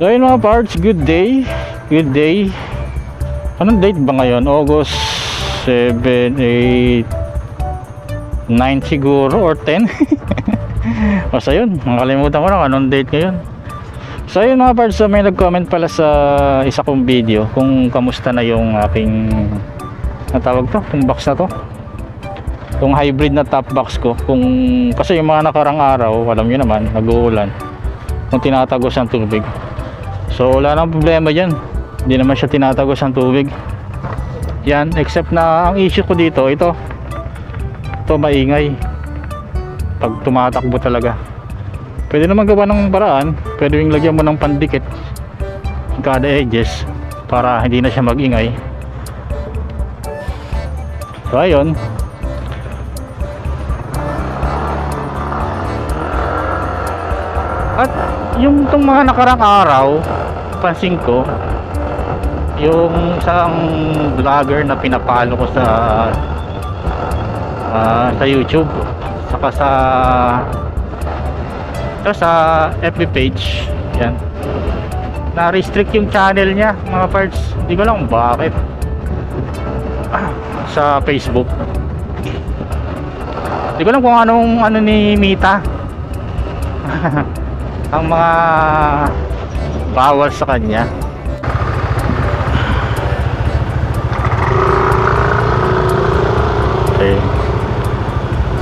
So ayun mga parts, good day. Good day. Anong date ba ngayon? August 7, 8, 9 siguro or 10. Basta yun, nakalimutan ko na anong date ngayon. So ayun mga parts, so may nag-comment pala sa isa kong video kung kamusta na yung aking natawag to, yung box na to, yung hybrid na top box ko. Kung kasi yung mga nakarang araw, alam nyo naman, nag-uulan, kung tinatagos ang tubig. So wala nang problema dyan, hindi naman siya tinatagos ang tubig yan, except na ang issue ko dito, ito maingay pag tumatakbo talaga. Pwede naman gawa ng paraan, pwede yung lagyan mo ng pandikit kada edges para hindi na siya magingay. So ayun, at yung itong mga nakarang araw, pansin ko yung isang vlogger na pinapalo ko sa YouTube, saka sa FB page, yan, na-restrict yung channel niya mga parts. Hindi ko lang bakit. Sa Facebook, hindi ko lang kung anong ni Mita ang mga bawal sa kanya. Okay.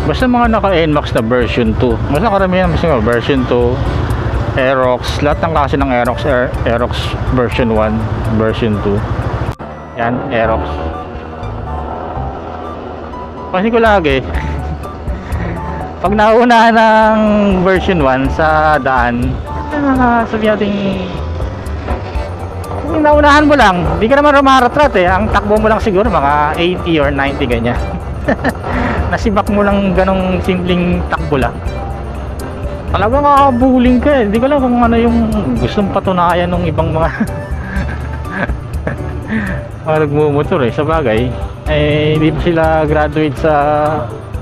Basta mga naka-NMAX na version 2, basta karamihan mga version 2, Aerox, lahat ng klase ng Aerox, Aerox version 1, version 2, yan, Aerox. Kasi ko lagi pag nauunahan ng version 1 sa daan, sabi natin nauunahan mo lang, di ka naman rumaratrat ang takbo mo lang siguro mga 80 or 90 ganyan. Nasibak mo lang ganong simpleng takbo lang, talagang kakabuling ka Di ko lang kung ano yung gustong patunayan ng ibang mga mga nagmumotor sa bagay, hindi pa sila graduate sa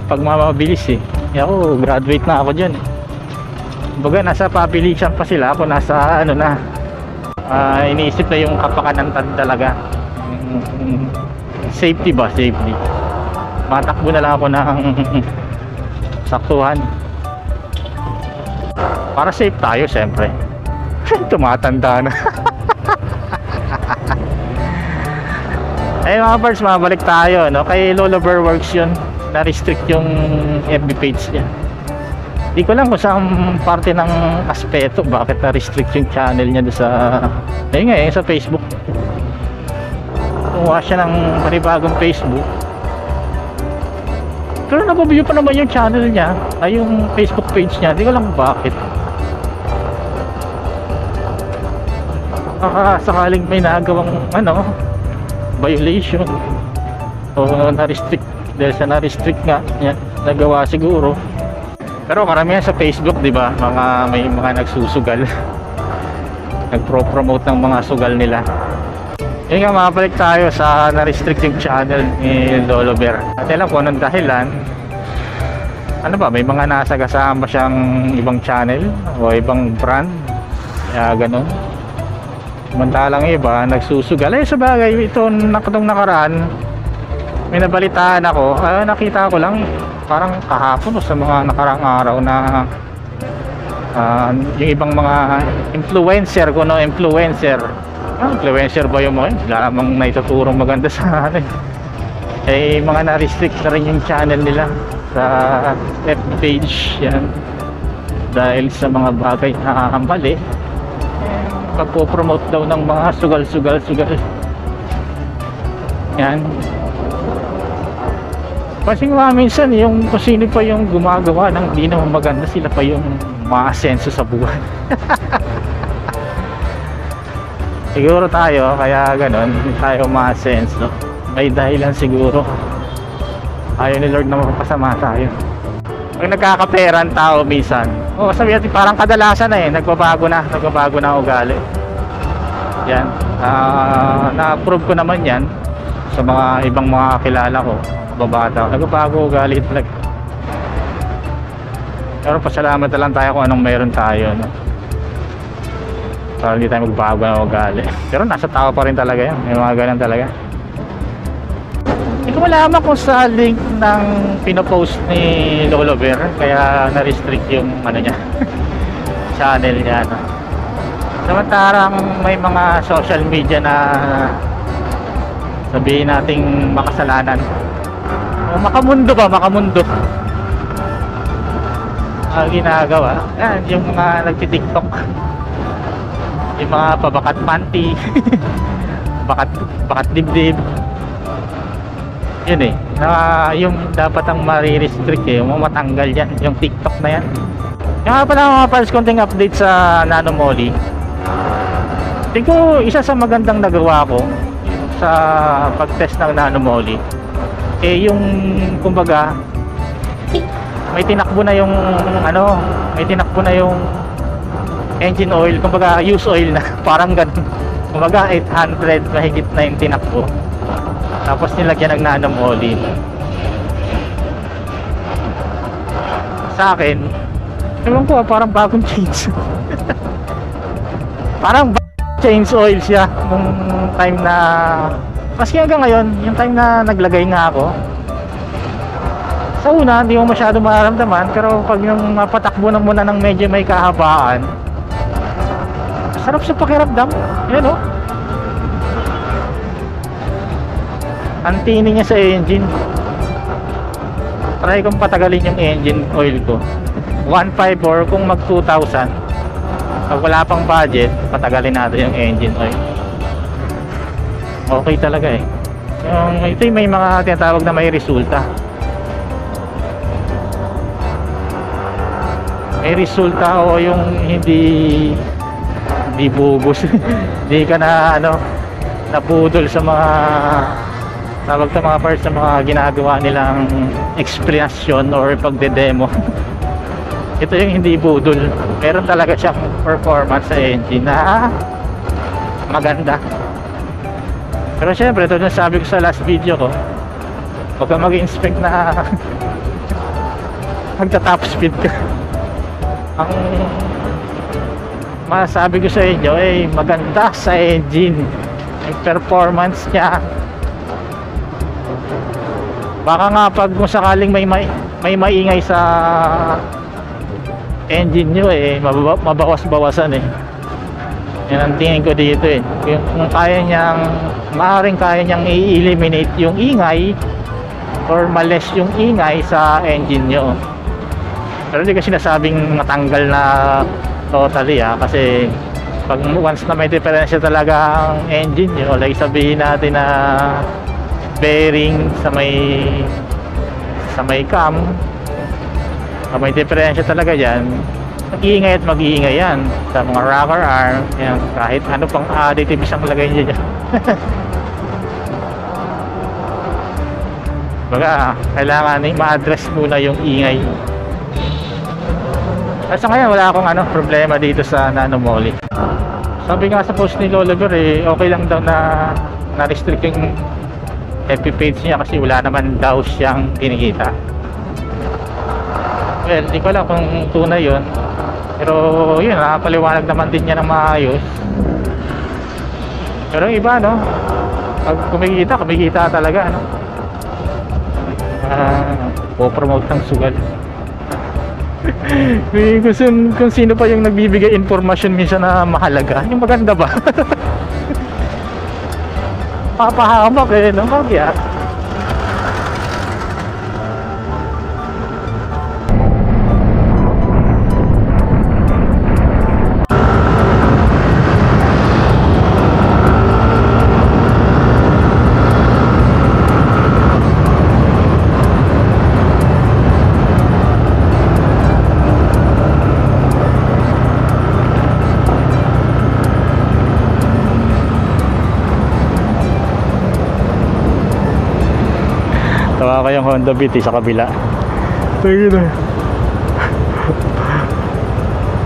pagmamabilis ako graduate na ako dyan Kumbaga nasa pabilisan pa sila, ako nasa ano na, iniisip na yung kapakanan talaga. Safety ba? Safety. Matakbo na lang ako ng saktuhan para safe tayo siyempre. Tumatanda na. Mga parts, mabalik tayo kay Lolo Bear Works. Yun, na-restrict yung FB page niya. Di ko lang kung saan parte ng aspeto bakit na-restrict yung channel niya sa sa Facebook. Kumuha siya ng panibagong Facebook, pero nag-view pa naman yung channel niya, yung Facebook page niya. Di ko lang bakit. Sakaling may nagawang violation o na-restrict, dahil sa na-restrict nga yan, nagawa siguro. Pero karamihan sa Facebook, di ba, may mga nagsusugal, nagpro-promote ng mga sugal nila. Yun nga, mapalik tayo sa na-restrict yung channel ni Lolo Bear. At alam ko anong dahilan. Ano ba, may mga nasagasama siyang ibang channel o ibang brand, kaya ganun. Samantalang iba nagsusugal. Sa bagay, itong nakaraan, may nabalitaan ako, nakita ko lang parang kahapon o sa mga nakarang araw na yung ibang mga influencer influencer ba yung mga wala namang naituturong maganda sa akin, mga na-restrict na rin yung channel nila sa FB page yan, dahil sa mga bagay na mali, pagpo-promote daw ng mga sugal yan. Kasi nga minsan yung kung sino pa yung gumagawa ng di naman maganda, sila pa yung maasenso sa buhay. Siguro tayo, kaya ganon, hindi tayo maasenso. May dahilan siguro. Ayaw ni Lord na mapapasama tayo. Pag nagkakaperan tao minsan, sabi natin parang kadalasan nagbabago na ang ugali. Yan, na-approve ko naman yan sa mga ibang mga kilala ko, babata, nagbabago ugali talaga. Pero pasalamat na lang tayo kung anong meron tayo, para hindi tayo magbago na ugali. Pero nasa tao pa rin talaga yan, may mga ganun talaga. Hindi ko malaman kung sa link ng pinopost ni Lolo Bear kaya na-restrict yung ano niya channel niya, no? Samantarang may mga social media na sabihin nating makasalanan o makamundo ginagawa. Yan, yung mga nagti-TikTok, yung mga pabakat panty bakat dibdib, yun na yung dapat ang marirestrict yung matanggal yan, yung TikTok na yan. Yung nga pala mga pals, konting update sa Nano Moly. Tingin ko isa sa magandang nagawa ko sa pag-test ng Nano Moly yung kumbaga may tinakbo na yung engine oil, kumbaga use oil na parang ganun, kumbaga 800 mahigit na yung tinakbo, tapos nilagyan ng Nano Moly. Sa akin, ewan ko, parang bagong change parang change oil siya nung time na, maski hanggang ngayon yung time na naglagay nga ako. Sa una, hindi mo masyado mararamdaman, pero pag yung mapatakbo na muna ng medyo may kahabaan, sarap sa pakiramdam. Yan ang tini niya sa engine. Try kong patagalin yung engine oil ko 1.5 or kung mag 2,000. Pag wala pang budget, patagalin natin yung engine oil. Okay talaga ito yung may mga tinatawag na may resulta. May resulta o yung hindi bubos hindi ka na napudol sa mga tawag sa mga parts, sa mga ginagawa nilang explanation or pagde-demo. Ito yung hindi budol, meron talaga siyang performance sa engine na maganda. Pero syempre, ito yung sabi ko sa last video ko, huwag ka mag-inspect na magta-top speed ka. Ang masabi ko sa inyo maganda sa engine yung performance niya. Baka nga pag kung sakaling may maingay sa engine nyo mabawas-bawasan yan ang tingin ko dito kung kaya niyang maaaring kaya niyang i-eliminate yung ingay or ma-less yung ingay sa engine nyo. Pero hindi ko sinasabing matanggal na totally kasi pag once na may diferensya talaga ang engine nyo, like sabihin natin na bearing sa may cam, may diferensya talaga yan, mag-iingay at mag-iingay yan sa mga rocker arm yan, kahit ano pang additives ang lagay nyo dyan. Baga kailangan ma-address muna yung ingay. At sa ngayon wala akong problema dito sa Nano Moly. Sabi nga sa post ni Lolo Bear okay lang daw na restrict yung FB page niya kasi wala naman daw siyang kinikita. Well, di ko alam kung tunay yun, pero yun, nakapaliwanag naman din niya ng maayos. Pero yung iba pag kumikita talaga po-promote ng sugal. Kung sino pa yung nagbibigay informasyon minsan na mahalaga, yung maganda ba? Papahamak kaya tawa ko yung Honda Beat sa kabila. Tingin na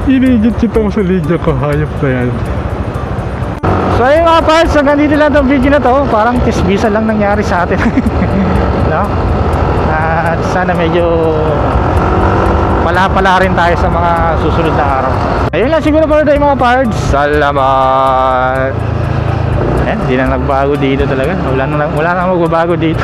inigit-sit ako sa linya ko, hayop na yan. So ayun mga pals, hanggang dito lang itong video na to. Parang tisbisa lang nangyari sa atin. At sana medyo pala rin tayo sa mga susunod na araw. Ayun lang siguro pala tayo mga pards. Salamat. Ayan, di na nagbago dito talaga. Wala na magbabago dito.